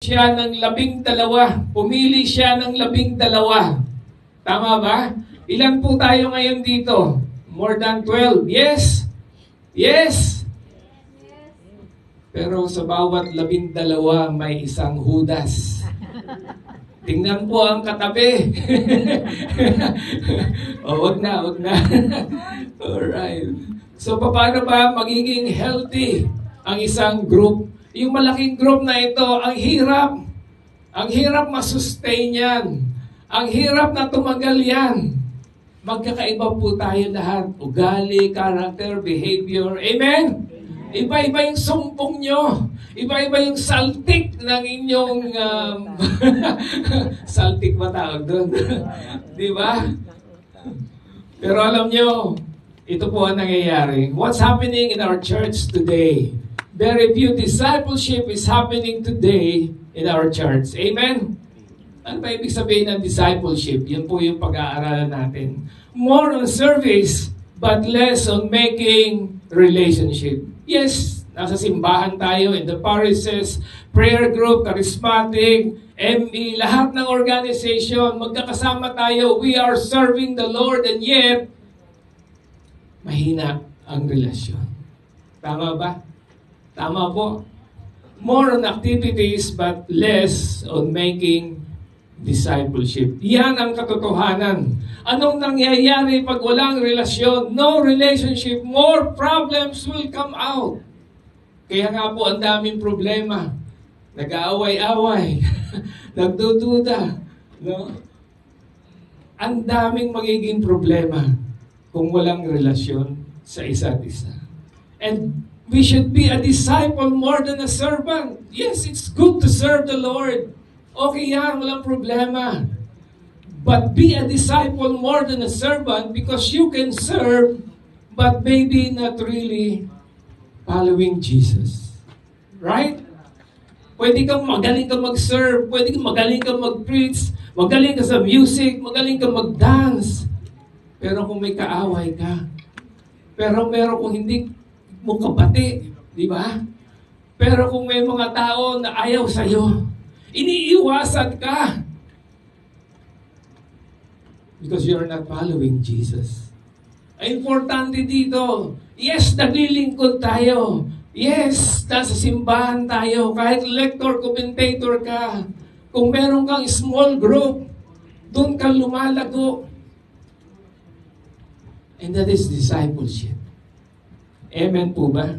siya ng 12. Pumili siya ng 12. Tama ba? Ilan po tayo ngayon dito? More than 12. Yes? Yes? Pero sa bawat 12 may isang Judas. Tingnan po ang katabi. Wag na. Alright. So, paano ba magiging healthy ang isang group? Yung malaking group na ito, ang hirap. Ang hirap masustain yan. Ang hirap na tumagal yan. Magkakaiba po tayo lahat. Ugali, character, behavior. Amen? Iba-iba yung sumpong nyo. Iba-iba yung saltik ng inyong... saltik ba tawag doon? Di ba? Pero alam nyo, ito po ang nangyayari. What's happening in our church today? Very few discipleship is happening today in our church. Amen? Ano ba ibig sabihin ng discipleship? Yun po yung pag-aaralan natin. More on service, but less on making relationship. Yes, nasa simbahan tayo, in the parishes, prayer group, charismatic, ME, lahat ng organization, magkakasama tayo. We are serving the Lord, and yet, mahina ang relasyon. Tama ba? Tama po. More on activities but less on making discipleship. Yan ang katotohanan. Anong nangyayari pag walang relasyon? No relationship, more problems will come out. Kaya nga po ang daming problema. Nag-aaway-away. Nagdududa. No? Ang daming magiging problema kung walang relasyon sa isa't isa. And we should be a disciple more than a servant. Yes, it's good to serve the Lord. Okay yan, walang problema. But be a disciple more than a servant because you can serve but maybe not really following Jesus. Right? Pwede kang magaling kang mag-serve, pwede kang magaling kang mag-preach, magaling ka sa music, magaling kang mag-dance. Pero kung may kaaway ka, pero meron kung hindi mo kabati, di ba? Pero kung may mga tao na ayaw sa'yo, iniiwasan ka. Because you're not following Jesus. Ay, importante dito, yes, naglilingkod tayo. Yes, nasa simbahan tayo. Kahit lector, commentator ka. Kung meron kang small group, doon ka lumalago. And that is discipleship. Amen po ba?